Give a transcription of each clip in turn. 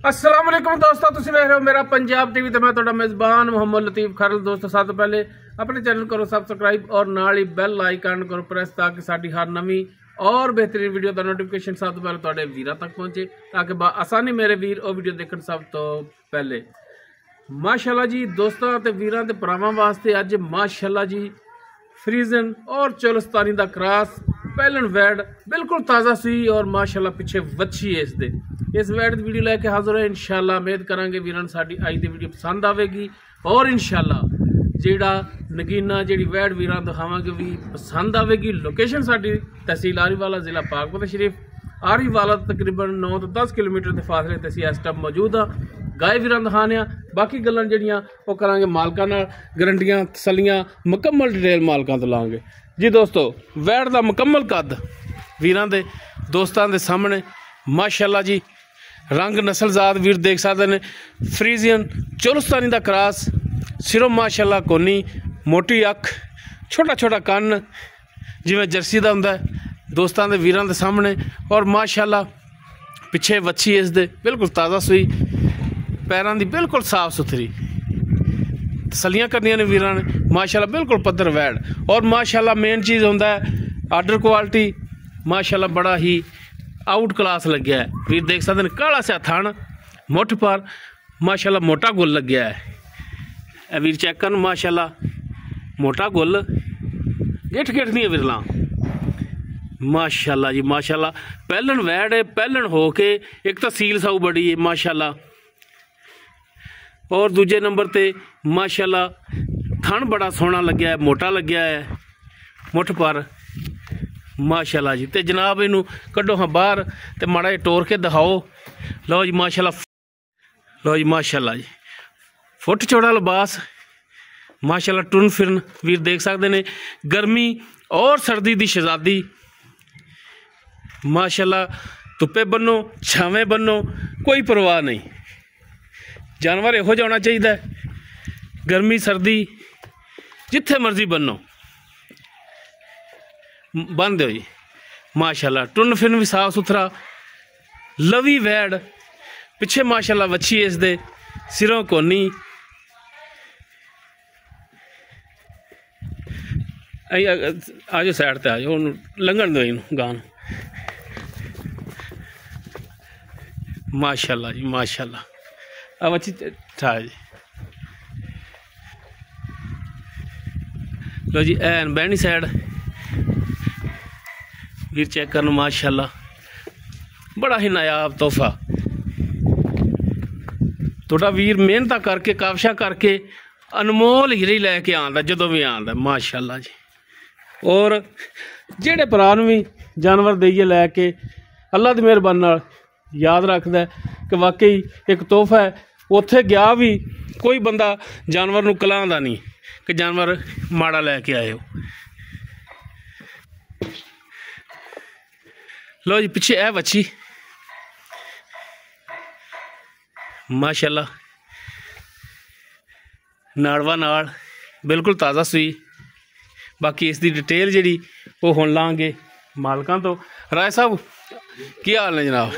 अस्सलाम वालेकुम दोस्तों, तुसीं वेख रहे हो मेरा पंजाब टीवी ते मैं तुहाडा मेज़बान मोहम्मद लतीफ़ खरल। दोस्तों सब तो पहले अपने चैनल करो सबसक्राइब और नाल ही बैल आइकन करो प्रेस ताकि साडी हर नवी और बेहतरीन वीडियो का नोटिफिकेशन सब तो पहले तुहाडे वीरां तक पहुंचे ताकि आसानी मेरे वीर वो वीडियो देखण सब तो पहले। माशाल्लाह जी दोस्तों ते वीरां ते भरावां वास्ते अज माशाल्लाह जी फ्रीजन और चोलस्तानी दा क्रॉस पहलन वैड बिल्कुल ताज़ा सी और माशाल्लाह पिछे वच्छी है इस वैड की वीडियो लैके हाजिर है। इंशाल्लाह उम्मीद करांगे वीरां साडी अज दी वीडियो पसंद आवेगी और इंशाल्लाह जेड़ा नगीना जी वैड वीरां दिखावांगे भी पसंद आवेगी। लोकेशन साडी तहसील आरीवाला जिला पाकपत शरीफ आरीवाला तकरीबन 9 तो 10 किलोमीटर के फासले ते असीं इस टाइम मौजूद हाँ। गाय वीरां दिखाने बाकी गल्लां जड़ियां वो करांगे मालकां नाल गारंटियां तसल्लियां मुकम्मल डिटेल मालकां तो लांगे जी। दोस्तों वैड दा मुकम्मल कद वीरां दे दोस्तां दे सामने माशाल्लाह जी रंग नस्लजात वीर देख सकते हैं। फ्रीजियन चोलस्तानी दा क्रॉस सिरों माशाल्लाह कोनी मोटी अख छोटा छोटा कन्न जिवें जर्सी दा हुंदा है दोस्तां दे वीरां दे सामने और माशाल्लाह पिछे वच्छी इस दे बिल्कुल ताज़ा सूई पैरां दी बिल्कुल साफ सुथरी तसलियां करनियां ने वीरां ने माशाल्लाह बिल्कुल पद्धर वैड और माशाल्लाह मेन चीज़ होंदा है आर्डर क्वालिटी माशाल्लाह बड़ा ही आउट क्लास लग्या है। वीर देख सकते हैं काला सा थान मुठ पर माशाल्लाह मोटा गुल लग्या है। वीर चेक कर माशाल्लाह मोटा गुल गिठ गिठ नहीं विरला माशाल्लाह जी माशाल्लाह पहलन वैड है पहलन हो के एक तो सील साऊ बड़ी है माशाल्लाह और दूजे नंबर ते माशाल्लाह थन बड़ा सोहना लग्या है मोटा लग्या है मुठ पर माशाल्लाह जी। ते जनाब इनू कड्डो हाँ बाहर ते माड़ा जी टोर के दिखाओ। लो जी माशाल्लाह लो जी माशाल्लाह जी फुट चौड़ा लिबास माशाल्लाह टुन फिरन वीर देख सकते हैं। गर्मी और सर्दी की शहजादी माशाल्लाह धुप्पे बनो छावें बनो कोई परवाह नहीं। जानवर इहो जिहा होना चाहिए गर्मी सर्दी जिथे मर्जी बनो बन दो जी माशाल्लाह। टुन फिन भी साफ सुथरा लवी वैड पिछे माशाल्लाह वच्छी इस दे सिरों कोनी आजो साइड ते आजो लंघन दो इन गान माशाल्लाह जी माशाल्लाह। अब अच्छी था जी लो जी एन बैनी साइड वीर चेक कर माशाल्लाह बड़ा ही नायाब तोहफा थोड़ा वीर मेहनत करके काबशा करके अनमोल हीरे लैके आंदा जो भी आंदा माशाल्लाह जी। और जेड़े भरा भी जानवर देइए लैके अल्लाह की मेहरबानी नाल याद रखता है कि वाकई एक तोहफा है। उत्थे गया भी कोई बंदा जानवर नूं कलांदा नहीं कि जानवर माड़ा लैके आए हो। लो जी पिछे है वच्छी माशाल्लाह नाड़वा नाल बिल्कुल ताज़ा सूई। बाकी इसकी डिटेल जी वो हुण लांगे मालकां तो। राय साहब की हाल ने जनाब?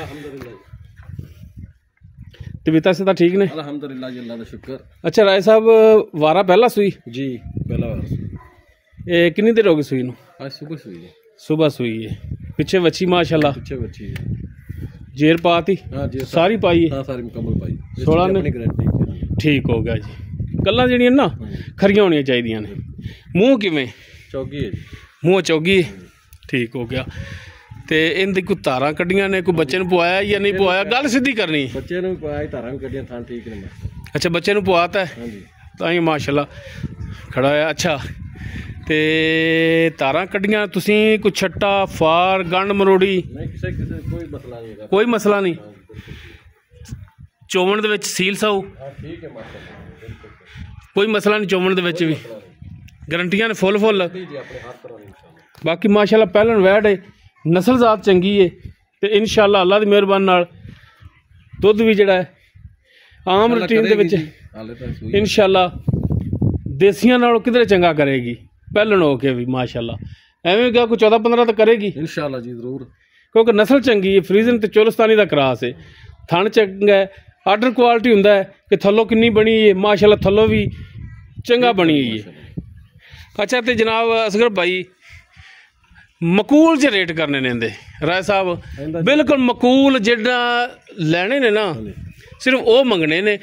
तबीयत से ठीक ने? अल्हम्दुलिल्लाह जी अल्लाह दा शुक्र। अच्छा राय साहब वारा पहला सूई? जी पहला वारा। कितनी देर हो गई सूई नूं? आज सुबह सूई है। सुबह सूई है पिछे वच्छी माशाल्लाह पिछे वच्छी है। जेर पाती? हाँ जेर सारी पाई है? हाँ सारी मुकम्मल पाई 16 ने ठीक हो गया जी। गल्लां जड़ियां ना खरियां होनियां चाहिदियां ने। मूँह किवें? चौगी है मूँह चौगी ठीक हो गया। ते इनदी कोई तारां कड्डियां ने कोई बच्चे नूं पवाया या नहीं पवाया गल सीधी करनी? बच्चे नूं पवाया तारां भी कड्डियां थां ठीक ने। अच्छा बच्चे नूं पवाता है? हाँ जी तां माशाल्लाह खड़ा है। अच्छा ते तारां कड्डियां तुसीं कोई छट्टा फार गंड मरोड़ी? नहीं किसी कोई मसला नहीं है। कोई मसला नहीं। चोवन दे विच सील साऊ? हाँ ठीक है माशाल्लाह बिल्कुल कोई मसला नहीं। चोवन दे विच भी गारंटियां ने फुल फुल जी अपने हाथ पर इंशाल्लाह। बाकी माशाल्लाह पहलन वैड है नस्ल जात चंगी है तो इंशाल्लाह अल्लाह की मेहरबानी नाल दुध भी जिहड़ा है आम रूटीन दे विच इंशाल्लाह देसियां नालों किधरे चंगा करेगी पहलन हो के भी माशाल्लाह। एवें क्या कोई 14-15 तो करेगी इंशाल्लाह जी जरूर क्योंकि नस्ल चंगी है। फ्रीजन तो चोलस्तानी का क्रॉस है। थन चंगा है ਆਰਡਰ ਕੁਆਲਿਟੀ ਹੁੰਦਾ ਹੈ ਕਿ ਥੱਲੋਂ ਕਿੰਨੀ ਬਣੀ ਹੈ, ਮਾਸ਼ਾਅੱਲਾ ਥੱਲੋਂ ਵੀ ਚੰਗਾ ਬਣੀ ਹੋਈ ਹੈ। ਅੱਛਾ ਤੇ ਜਨਾਬ ਅਸਗਰ ਭਾਈ ਮਕੂਲ 'ਚ ਰੇਟ ਕਰਨੇ ਨੇ ਇਹਦੇ ਰਾਏ ਸਾਹਿਬ, ਬਿਲਕੁਲ ਮਕੂਲ ਜਿਹੜਾ ਲੈਣੇ ਨੇ ਨਾ ਸਿਰਫ ਉਹ ਮੰਗਣੇ ਨੇ,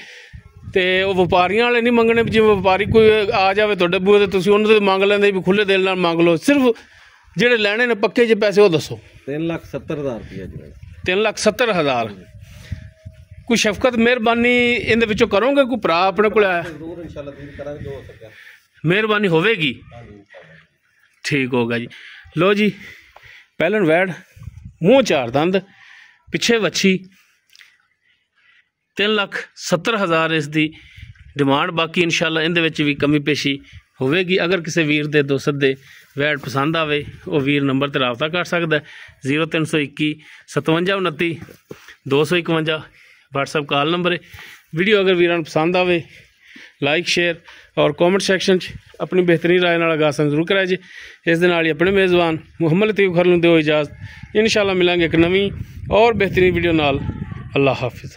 ਤੇ ਉਹ ਵਪਾਰੀਆਂ ਵਾਲੇ ਨਹੀਂ ਮੰਗਣੇ। ਜਿਵੇਂ ਵਪਾਰੀ ਕੋਈ ਆ ਜਾਵੇ ਤੁਹਾਡੇ ਬੂਹੇ ਤੇ ਤੁਸੀਂ ਉਹਨਾਂ ਤੋਂ ਮੰਗ ਲੈਂਦੇ ਵੀ ਖੁੱਲੇ ਦਿਲ ਨਾਲ ਮੰਗ ਲਓ। ਸਿਰਫ ਜਿਹੜੇ ਲੈਣੇ ਨੇ ਪੱਕੇ 'ਚ ਪੈਸੇ ਉਹ ਦੱਸੋ। 3,70,000 ਰੁਪਇਆ ਜੀ। 3,70,000। ਕੋਈ ਸ਼ਫਕਤ ਮਿਹਰਬਾਨੀ ਇਹਦੇ ਵਿੱਚੋਂ ਕਰੋਗੇ? ਕੋਈ ਭਰਾ ਆਪਣੇ ਕੋਲ ਆਇਆ? ਜ਼ਰੂਰ ਇਨਸ਼ਾਅੱਲਾ ਦੀਦ ਕਰਾਂਗੇ, ਜੋ ਹੋ ਸਕਿਆ ਮਿਹਰਬਾਨੀ ਹੋਵੇਗੀ। ਠੀਕ ਹੋਗਾ ਜੀ। ਲੋ ਜੀ ਪਹਿਲਣ ਵੈੜ, ਮੂੰਹ 4 ਦੰਦ, ਪਿੱਛੇ ਵੱਛੀ, 3,70,000 ਇਸ ਦੀ ਡਿਮਾਂਡ। ਬਾਕੀ ਇਨਸ਼ਾਅੱਲਾ ਇਹਦੇ ਵਿੱਚ ਵੀ ਕਮੀ ਪੇਸ਼ੀ ਹੋਵੇਗੀ। ਅਗਰ ਕਿਸੇ ਵੀਰ ਦੇ ਦੋਸਤ ਦੇ ਵੈੜ ਪਸੰਦ ਆਵੇ ਉਹ ਵੀਰ ਨੰਬਰ 'ਤੇ ਰਾਬਤਾ ਕਰ ਸਕਦਾ 0321 5729 251 WhatsApp ਕਾਲ ਨੰਬਰ ਹੈ। ਵੀਡੀਓ ਅਗਰ ਵੀਰਾਂ ਨੂੰ ਪਸੰਦ ਆਵੇ ਲਾਈਕ ਸ਼ੇਅਰ ਔਰ ਕਮੈਂਟ ਸੈਕਸ਼ਨ 'ਚ ਆਪਣੀ ਬਿਹਤਰੀਨ ਰਾਏ ਨਾਲ ਆਗਾਜ਼ ਜ਼ਰੂਰ ਕਰਾਇਆ ਜੀ। ਇਸ ਦੇ ਨਾਲ ਹੀ ਆਪਣੇ ਮੇਜ਼ਬਾਨ ਮੁਹੰਮਦ ਲਤੀਫ ਖਰਲ ਨੂੰ ਦਿਓ ਇਜਾਜ਼ਤ। ਇਨਸ਼ਾਅੱਲਾ ਮਿਲਾਂਗੇ ਇੱਕ ਨਵੀਂ ਔਰ ਬਿਹਤਰੀਨ ਵੀਡੀਓ ਨਾਲ। ਅੱਲਾ ਹਾਫਿਜ਼।